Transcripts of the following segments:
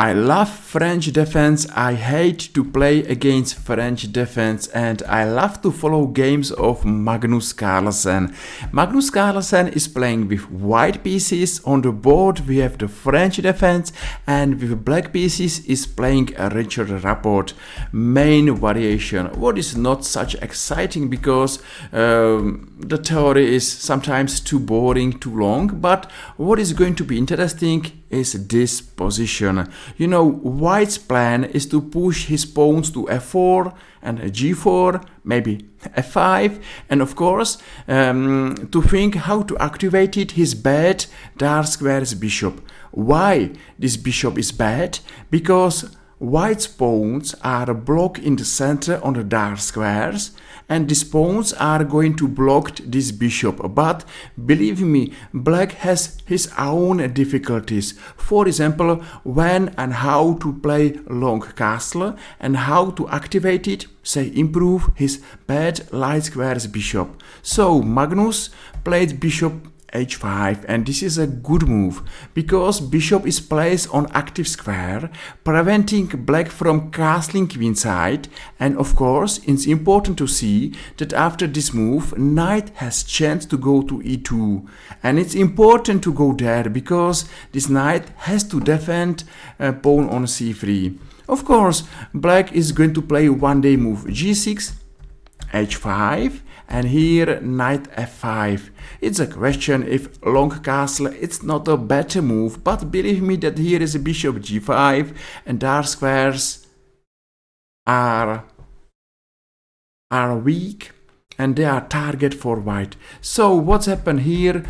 I love French defense, I hate to play against French defense, and I love to follow games of Magnus Carlsen. Magnus Carlsen is playing with white pieces. On the board we have the French defense, and with black pieces is playing a Richard Rapport main variation. What is not such exciting because the theory is sometimes too boring, too long, but what is going to be interesting is this position. You know, white's plan is to push his pawns to f4 and g4, maybe f5, and of course to think how to activate it, his bad dark squares bishop. Why this bishop is bad? Because white's pawns are blocked in the center on the dark squares, and these pawns are going to block this bishop. But believe me, black has his own difficulties. For example, when and how to play long castle and how to activate it, say improve his bad light squares bishop. So Magnus played bishop h5, and this is a good move because bishop is placed on active square, preventing black from castling queenside. And of course it's important to see that after this move knight has chance to go to e2, and it's important to go there because this knight has to defend pawn on c3. Of course black is going to play one day move g6, h5, and here knight f5. It's a question if long castle it's not a better move, but believe me that here is a bishop g5 and dark squares are weak and they are target for white. So what's happened here?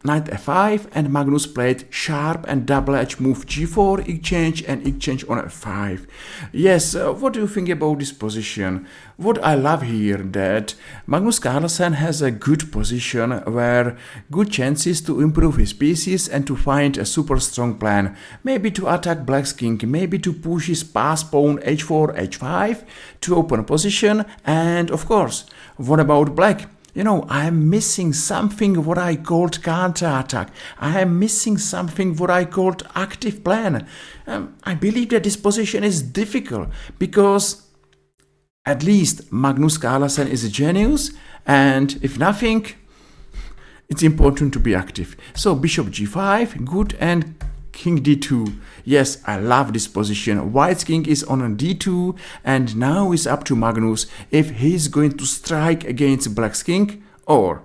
Knight f5, and Magnus played sharp and double-edged move g4, exchange and exchange on f5. Yes, what do you think about this position? What I love here that Magnus Carlsen has a good position where good chances to improve his pieces and to find a super strong plan. Maybe to attack black's king, maybe to push his pass pawn h4, h5 to open a position, and of course, what about black? You know, I am missing something what I called counter-attack. I am missing something what I called active plan. I believe that this position is difficult because at least Magnus Carlsen is a genius, and if nothing, it's important to be active. So bishop g5, good, and king d2. Yes, I love this position. White's king is on a d2, and now it's up to Magnus if he's going to strike against black's king or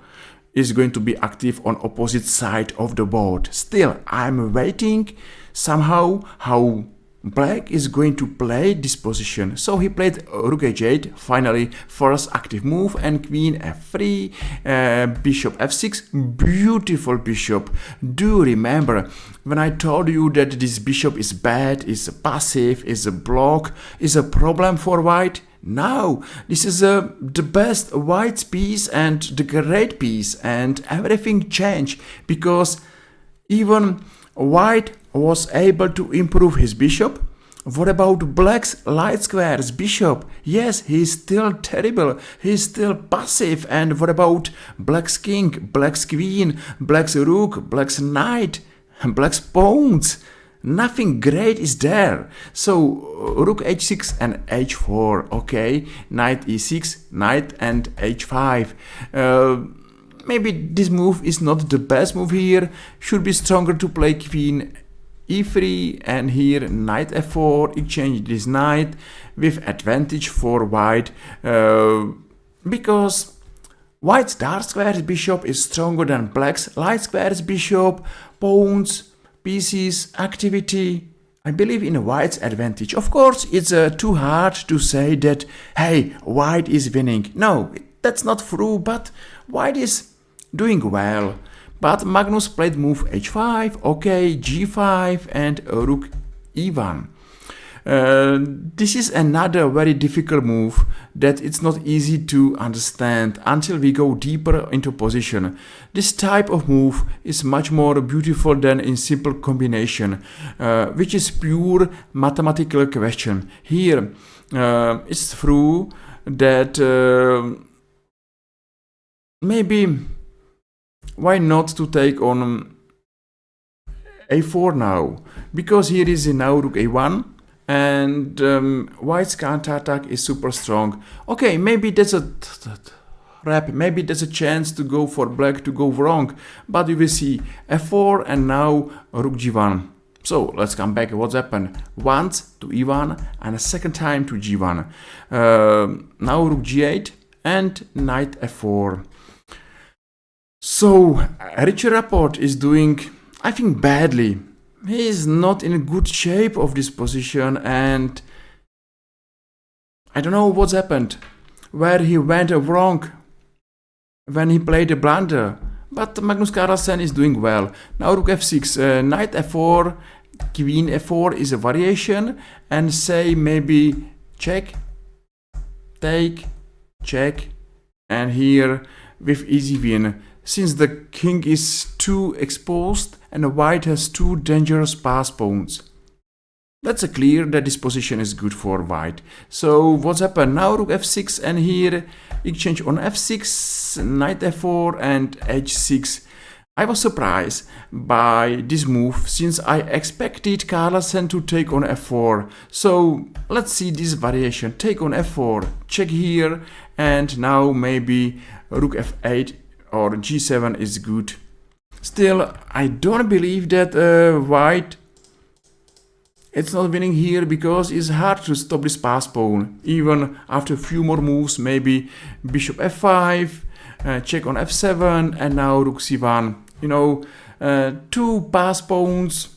is going to be active on opposite side of the board. Still, I'm waiting somehow how black is going to play this position. So he played rook h8, finally first active move, and queen f3, bishop f6, beautiful bishop. Do remember when I told you that this bishop is bad, is passive, is a block, is a problem for white? Now this is the best white's piece and the great piece, and everything changed because even white was able to improve his bishop. What about black's light squares bishop? Yes, he's still terrible, he's still passive. And what about black's king, black's queen, black's rook, black's knight, black's pawns? Nothing great is there. So rook h6 and h4, okay, knight e6, knight and h5. Maybe this move is not the best move here, should be stronger to play queen e3, and here knight f4, exchange this knight with advantage for white, because white's dark squares bishop is stronger than black's light squares bishop, pawns, pieces, activity. I believe in white's advantage. Of course, it's too hard to say that, hey, white is winning. No, that's not true, but white is doing well. But Magnus played move h5, okay, g5 and rook e1. This is another very difficult move that it's not easy to understand until we go deeper into position. This type of move is much more beautiful than in simple combination, which is pure mathematical question. Here, it's true that maybe why not to take on a4 now, because here is now rook a1, and white's counter-attack is super strong. Okay, maybe there's a maybe there's a chance to go for black to go wrong, but you will see f4 and now rook g1. So let's come back. What's happened? Once to e1 and a second time to g1. Now rook g8 and knight f4. So Richard Rapport is doing, I think, badly. He is not in a good shape of this position, and I don't know what's happened, where he went wrong when he played a blunder. But Magnus Carlsen is doing well. Now rook f6, knight f4, queen f4 is a variation, and say maybe check, take, check, and here with easy win. Since the king is too exposed and the white has two dangerous pass pawns. That's clear that this position is good for white. So what's happened? Now rook f6 and here exchange on f6, knight f4 and h6. I was surprised by this move since I expected Carlsen to take on f4. So let's see this variation. Take on f4, check here, and now maybe rook f8 or g7 is good. Still, I don't believe that white it's not winning here, because it's hard to stop this pass pawn. Even after a few more moves, maybe bishop f5, check on f7, and now rook c1. You know, two pass pawns.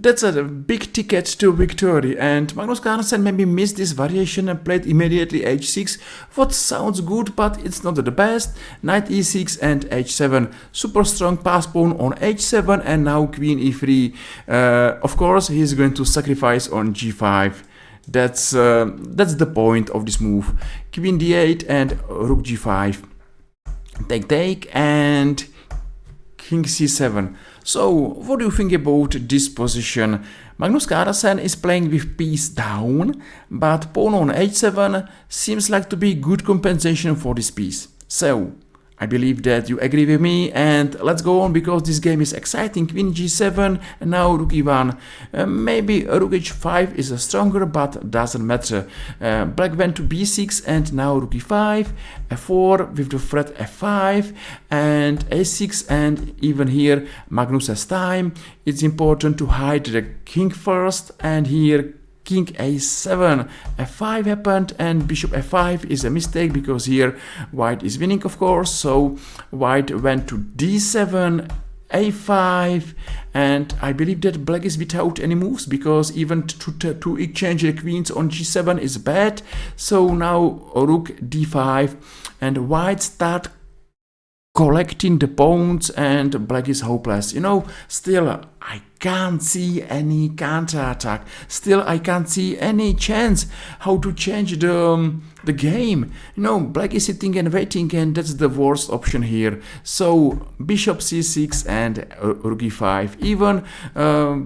That's a big ticket to victory, and Magnus Carlsen maybe missed this variation and played immediately h6, what sounds good, but it's not the best. Knight e6 and h7, super strong pass pawn on h7, and now queen e3. Of course, he's going to sacrifice on g5. That's the point of this move. Queen d8 and rook g5. Take, and king c7. So, what do you think about this position? Magnus Carlsen is playing with piece down, but pawn on h7 seems like to be good compensation for this piece. So, I believe that you agree with me, and let's go on because this game is exciting. Queen g7 and now rook e1. Maybe rook h5 is stronger, but doesn't matter. Black went to b6 and now rook e5, f4 with the threat f5 and a6, and even here Magnus has time. It's important to hide the king first, and here king a7, f5 happened, and bishop f5 is a mistake because here white is winning, of course. So white went to d7, a5, and I believe that black is without any moves, because even to exchange the queens on g7 is bad. So now rook d5, and white start collecting the pawns, and black is hopeless. You know, still I can't see any counter-attack. Still I can't see any chance how to change the game. You know, black is sitting and waiting, and that's the worst option here. So bishop c6 and rook e5. Even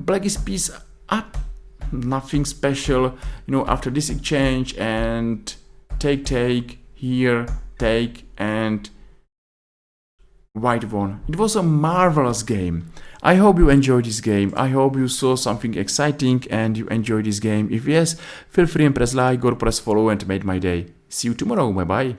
black is piece up. Nothing special, you know, after this exchange, and take here, take, and white won. It was a marvelous game. I hope you enjoyed this game. I hope you saw something exciting and you enjoyed this game. If yes, feel free and press like or press follow and made my day. See you tomorrow. Bye bye.